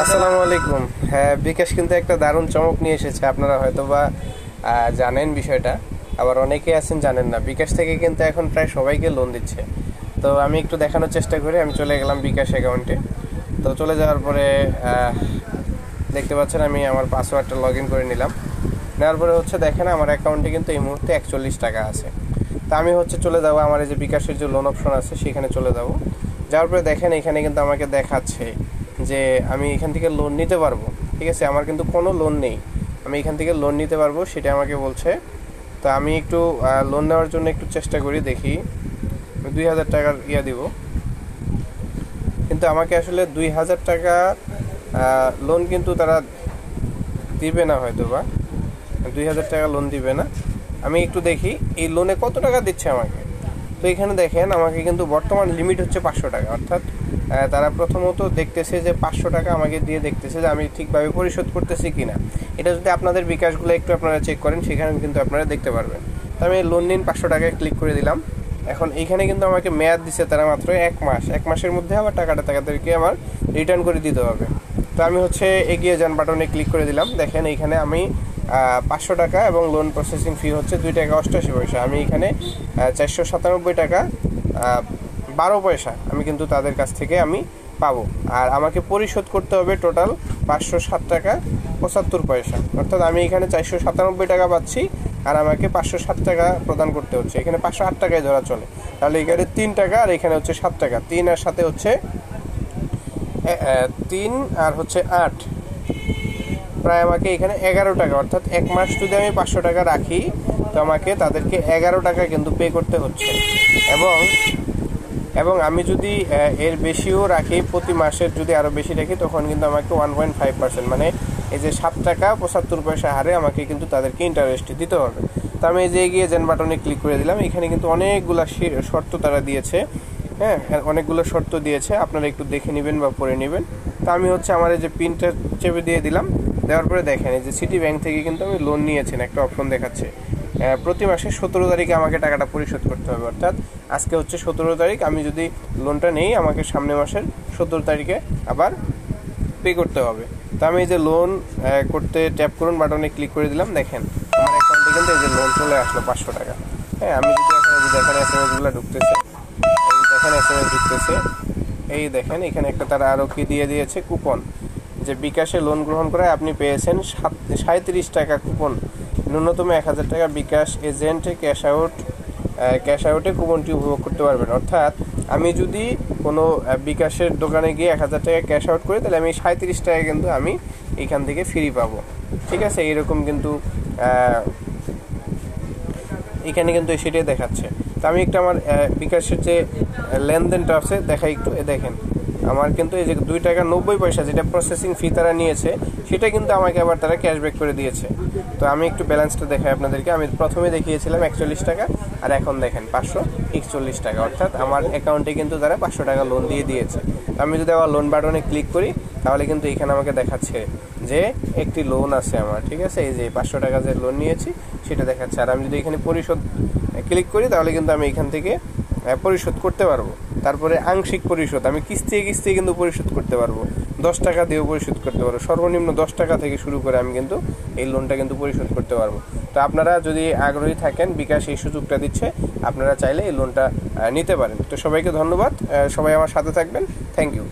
আসসালামু আলাইকুম। হ্যাঁ, বিকাশ কিন্তু একটা দারুণ চমক নিয়ে এসেছে। আপনারা হয়তো বা জানেন বিষয়টা, আবার অনেকেই আছেন জানেন না। বিকাশ থেকে কিন্তু এখন প্রায় সবাইকে লোন দিচ্ছে। তো আমি একটু দেখানোর চেষ্টা করি। আমি চলে গেলাম বিকাশ অ্যাকাউন্টে। তো চলে যাওয়ার পরে দেখতে পাচ্ছেন আমি আমার পাসওয়ার্ডটা লগ ইন করে নিলাম। নেওয়ার পরে দেখেন আমার অ্যাকাউন্টে কিন্তু এই মুহূর্তে 41 টাকা আছে। তো আমি চলে যাবো আমার এই যে বিকাশের যে লোন অপশন আছে সেখানে চলে যাব। যাওয়ার পরে দেখেন এখানে কিন্তু আমাকে দেখাচ্ছে যে আমি এখান থেকে লোন নিতে পারবো। ঠিক আছে, আমার কিন্তু কোনো লোন নেই, আমি এখান থেকে লোন নিতে পারবো সেটা আমাকে বলছে। তো আমি একটু লোন নেওয়ার জন্য একটু চেষ্টা করি, দেখি 2000 টাকার দিব। কিন্তু আমাকে আসলে 2000 টাকা লোন কিন্তু তারা দিবে না, হয়তো বা 2000 টাকা লোন দিবে না। আমি একটু দেখি এই লোনে কত টাকা দিচ্ছে আমাকে। তো এখানে দেখেন আমাকে কিন্তু বর্তমান লিমিট হচ্ছে 500 টাকা, অর্থাৎ তারা প্রথমত দেখতেছে যে 500 টাকা আমাকে দিয়ে দেখতেছে যে আমি ঠিকভাবে পরিশোধ করতেছি কিনা। এটা যদি আপনাদের বিকাশগুলো একটু আপনারা চেক করেন সেখানে কিন্তু আপনারা দেখতে পারবেন। তো আমি লোন নিন 500 টাকায় ক্লিক করে দিলাম। এখন এইখানে কিন্তু আমাকে মেয়াদ দিচ্ছে তারা মাত্র 1 মাস। 1 মাসের মধ্যে আমার টাকাটা তাদেরকে আমার রিটার্ন করে দিতে হবে। তো আমি এগিয়ে যান বাটনে ক্লিক করে দিলাম। দেখেন এইখানে আমি 500 টাকা এবং লোন প্রসেসিং ফি হচ্ছে 2 টাকা 88 পয়সা। আমি এখানে 497 টাকা 12 পয়সা আমি কিন্তু তাদের কাছ থেকে আমি পাবো। আর আমাকে পরিশোধ করতে হবে টোটাল 507 টাকা 75 পয়সা, অর্থাৎ আমি এখানে 497 টাকা পাচ্ছি আর আমাকে 507 টাকা প্রদান করতে হচ্ছে। এখানে 508 টাকায় ধরা চলে, তাহলে এখানে 3 টাকা আর এখানে 7 টাকা। 3 আর সাথে 3 আর 8, প্রায় আমাকে এখানে 11 টাকা, অর্থাৎ 1 মাস যদি আমি 500 টাকা রাখি তো আমাকে তাদেরকে 11 টাকা কিন্তু পে করতে হচ্ছে। এবং আমি যদি এর বেশিও রাখি, প্রতি মাসের যদি আরও বেশি রাখি তখন কিন্তু আমাকে 1.5%, মানে এই যে 7 টাকা 75 পয়সা হারে আমাকে কিন্তু তাদেরকে ইন্টারেস্ট দিতে হবে। তো আমি এই যে এগিয়ে যান বাটনে ক্লিক করে দিলাম। এখানে কিন্তু অনেকগুলো শর্ত তারা দিয়েছে। হ্যাঁ, অনেকগুলো শর্ত দিয়েছে, আপনারা একটু দেখে নেবেন বা পড়ে নেবেন। তো আমি আমার এই যে পিনটা চেপে দিয়ে দিলাম। দেওয়ার পরে দেখেন এই যে সিটি ব্যাংক থেকে কিন্তু আমি লোন নিয়েছেন একটা অপশন দেখাচ্ছে। প্রতি মাসে 17 তারিখে আমাকে টাকাটা পরিশোধ করতে হবে, অর্থাৎ আজকে 17 তারিখ। আমি যদি লোনটা নেই আমাকে সামনের মাসের 17 তারিখে আবার পে করতে হবে। তো আমি এই যে লোন করতে ট্যাপ করুন বাটনে ক্লিক করে দিলাম। দেখেন আমার অ্যাকাউন্টে কিন্তু এই যে লোন চলে আসলো 500 টাকা। হ্যাঁ, আমি যদি দেখেন SMS-গুলো ঢুকতেছে, এই দেখেন SMS ঢুকতেছে। এই দেখেন এখানে একটা তারা আরও কি দিয়ে দিয়েছে কুপন, যে বিকাশে লোন গ্রহণ করায় আপনি পেয়েছেন 37 টাকা কুপন। ন্যূনতম 1000 টাকা বিকাশ এজেন্টে ক্যাশ আউটে কুপনটি উপভোগ করতে পারবেন। অর্থাৎ আমি যদি কোনো বিকাশের দোকানে গিয়ে 1000 টাকা ক্যাশ আউট করি তাহলে আমি 37 টাকা কিন্তু আমি এইখান থেকে ফ্রি পাবো। ঠিক আছে, এইরকম কিন্তু এখানে কিন্তু সেটাই দেখাচ্ছে। তো আমি একটু আমার বিকাশের যে লেনদেনটা আছে দেখাই একটু। দেখেন আমার কিন্তু এই যে 2 টাকা 90 পয়সা যেটা প্রসেসিং ফি তারা নিয়েছে সেটা কিন্তু আমাকে আবার তারা ক্যাশব্যাক করে দিয়েছে। তো আমি একটু ব্যালেন্সটা দেখাই আপনাদেরকে। আমি প্রথমে দেখিয়েছিলাম 41 টাকা আর এখন দেখেন 541 টাকা, অর্থাৎ আমার অ্যাকাউন্টে কিন্তু তারা 500 টাকা লোন দিয়ে দিয়েছে। তো আমি যদি আবার লোন বাটনে ক্লিক করি তাহলে কিন্তু এখানে আমাকে দেখাচ্ছে যে একটি লোন আছে আমার। ঠিক আছে, এই যে 500 টাকা যে লোন নিয়েছি সেটা দেখাচ্ছে। আর আমি যদি এখানে পরিশোধ ক্লিক করি তাহলে কিন্তু আমি এখান থেকে পরিশোধ করতে পারবো। তারপরে আংশিক পরিশোধ, আমি কিস্তি কিন্তু পরিশোধ করতে পারবো, 10 টাকা দিয়েও পরিশোধ করতে পারবো। সর্বনিম্ন 10 টাকা থেকে শুরু করে আমি কিন্তু এই লোনটা কিন্তু পরিশোধ করতে পারবো। তো আপনারা যদি আগ্রহী থাকেন, বিকাশ এই সুযোগটা দিচ্ছে, আপনারা চাইলে এই লোনটা নিতে পারেন। তো সবাইকে ধন্যবাদ, সবাই আমার সাথে থাকবেন। Thank you.